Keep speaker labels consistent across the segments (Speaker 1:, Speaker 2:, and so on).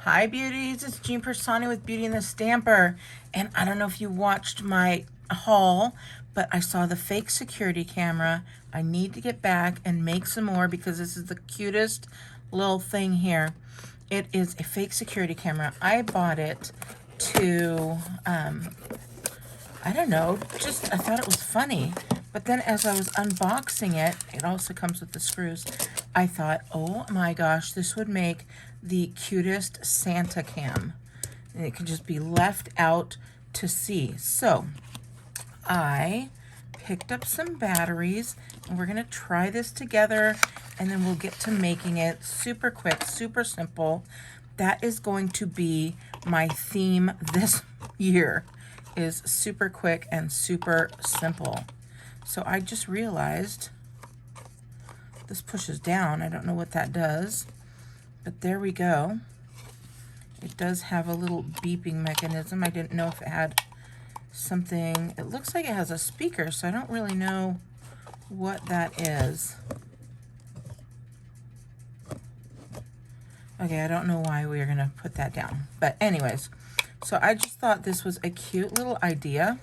Speaker 1: Hi beauties, it's Jean Piersanti with Beauty and the Stamper, and I don't know if you watched my haul, but I saw the fake security camera. I need to get back and make some more because this is the cutest little thing here. It is a fake security camera. I bought it to, I don't know, just I thought it was funny. But then as I was unboxing it, it also comes with the screws. I thought, oh my gosh, this would make the cutest Santa cam. And it can just be left out to see. So I picked up some batteries and we're gonna try this together and then we'll get to making it super quick, super simple. That is going to be my theme this year, is super quick and super simple. So I just realized this pushes down. I don't know what that does, but there we go. It does have a little beeping mechanism. I didn't know if it had something. It looks like it has a speaker, so I don't really know what that is. Okay, I don't know why we are gonna put that down. But anyways, so I just thought this was a cute little idea.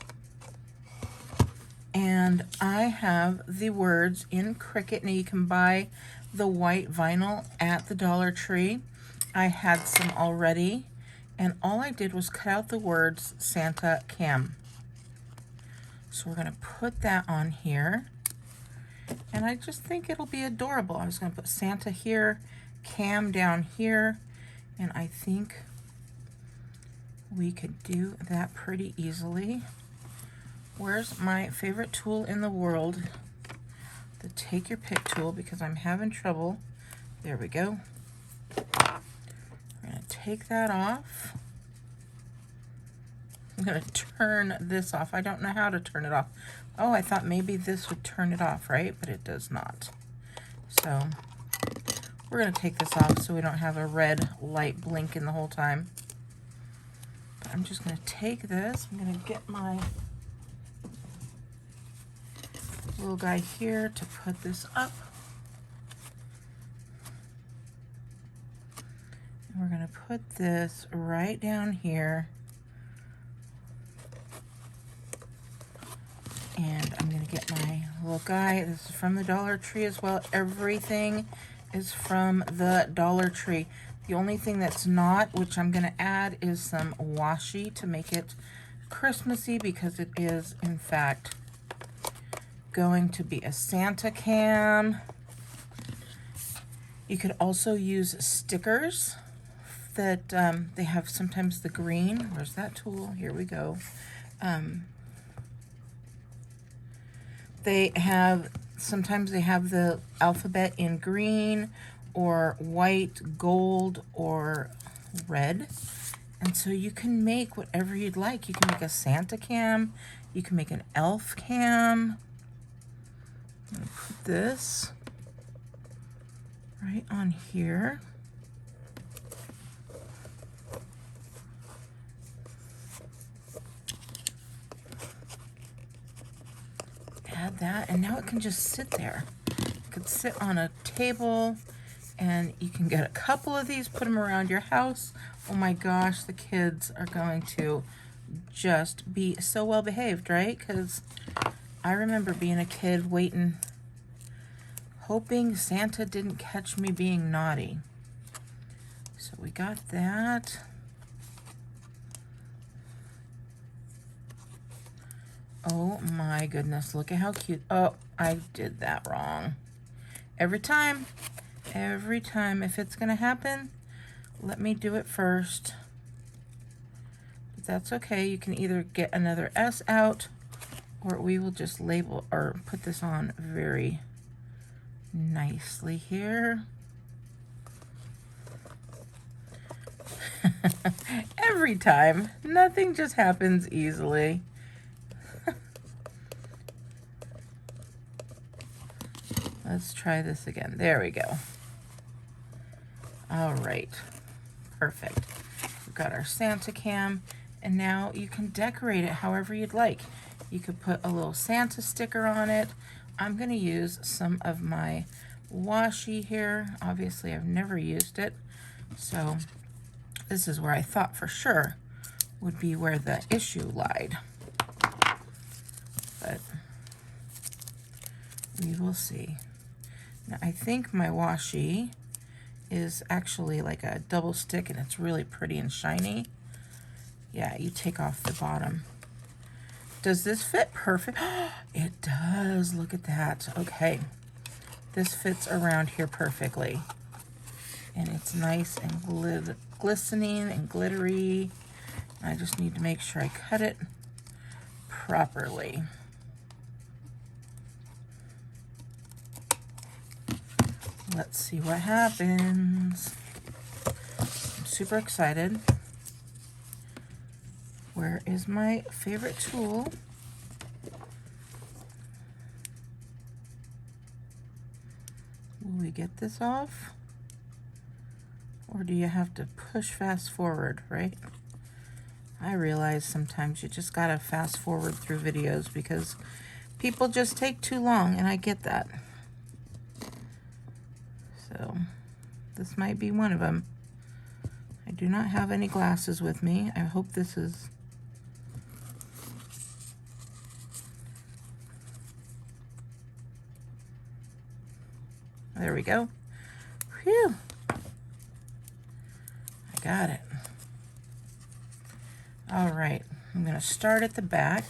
Speaker 1: And I have the words in Cricut. Now you can buy the white vinyl at the Dollar Tree. I had some already, and all I did was cut out the words Santa Cam. So we're gonna put that on here. And I just think it'll be adorable. I was gonna put Santa here, Cam down here, and I think we could do that pretty easily. Where's my favorite tool in the world? The take your pick tool, because I'm having trouble. There we go. We're gonna take that off. I'm gonna turn this off. I don't know how to turn it off. Oh, I thought maybe this would turn it off, right? But it does not. So we're gonna take this off so we don't have a red light blinking the whole time. But I'm just gonna take this. I'm gonna get my little guy here to put this up. And we're gonna put this right down here. And I'm gonna get my little guy. This is from the Dollar Tree as well. Everything is from the Dollar Tree. The only thing that's not, which I'm gonna add, is some washi to make it Christmassy, because it is, in fact, going to be a Santa cam. You could also use stickers that they have sometimes the green. Where's that tool? Here we go. They have, sometimes they have the alphabet in green or white, gold, or red. And so you can make whatever you'd like. You can make a Santa cam. You can make an elf cam. I'm gonna put this right on here. Add that, and now it can just sit there. It could sit on a table, and you can get a couple of these, put them around your house. Oh my gosh, the kids are going to just be so well behaved, right? Because I remember being a kid waiting, hoping Santa didn't catch me being naughty. So we got that. Oh my goodness, look at how cute. Oh, I did that wrong. Every time, if it's gonna happen, let me do it first. But that's okay. You can either get another S out, or we will just label or put this on very nicely here. Every time, nothing just happens easily. Let's try this again. There we go. All right, perfect. We've got our Santa cam, and now you can decorate it however you'd like. You could put a little Santa sticker on it. I'm gonna use some of my washi here. Obviously, I've never used it, so This is where I thought for sure would be where the issue lied. But we will see. Now, I think my washi is actually like a double stick and it's really pretty and shiny. Yeah, you take off the bottom. Does this fit perfect? It does. Look at that. Okay. This fits around here perfectly. And it's nice and glistening and glittery. I just need to make sure I cut it properly. Let's see what happens. I'm super excited. Where is my favorite tool? Will we get this off? Or do you have to push fast forward, right? I realize sometimes you just gotta fast forward through videos because people just take too long, and I get that. So this might be one of them. I do not have any glasses with me. I hope this is... There we go. Whew. I got it. All right, I'm going to start at the back.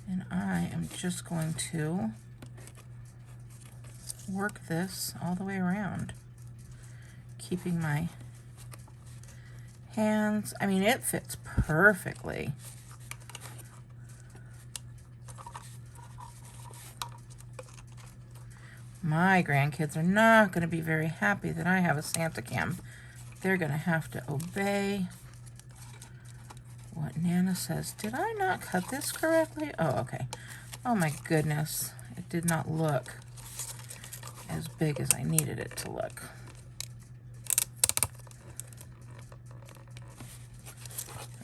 Speaker 1: And I am just going to work this all the way around, keeping my hands, I mean, it fits perfectly. My grandkids are not going to be very happy that I have a Santa cam. They're going to have to obey what Nana says. Did I not cut this correctly? Oh, okay. Oh my goodness. It did not look as big as I needed it to look.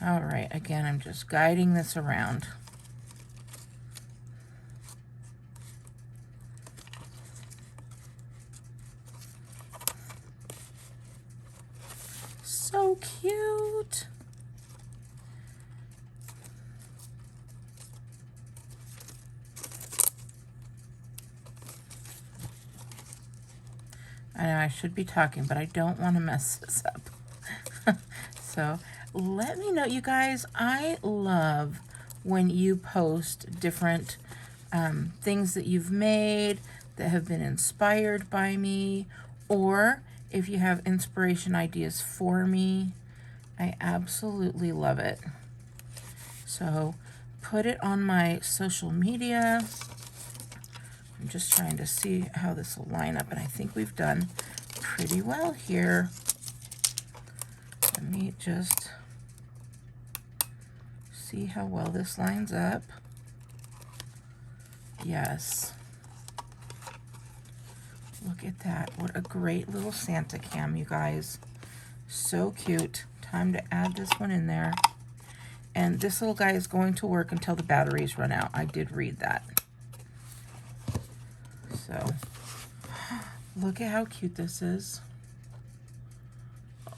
Speaker 1: All right, again, I'm just guiding this around. So cute. I know I should be talking, but I don't want to mess this up. So let me know, you guys. I love when you post different things that you've made that have been inspired by me, or if you have inspiration ideas for me. I absolutely love it. So put it on my social media. I'm just trying to see how this will line up, and I think we've done pretty well here. Let me just see how well this lines up. Yes. Look at that. What a great little Santa cam, you guys. So cute. Time to add this one in there. And this little guy is going to work until the batteries run out. I did read that. So, look at how cute this is.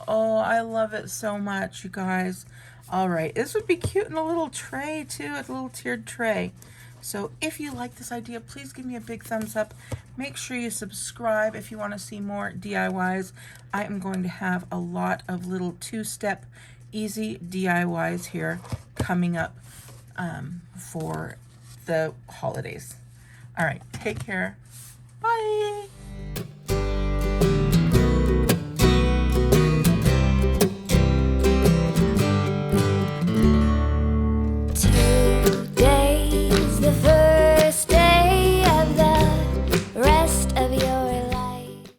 Speaker 1: Oh, I love it so much, you guys. All right, this would be cute in a little tray too, a little tiered tray. So if you like this idea, please give me a big thumbs up. Make sure you subscribe if you want to see more DIYs. I am going to have a lot of little two-step easy DIYs here coming up for the holidays. All right, take care. Bye.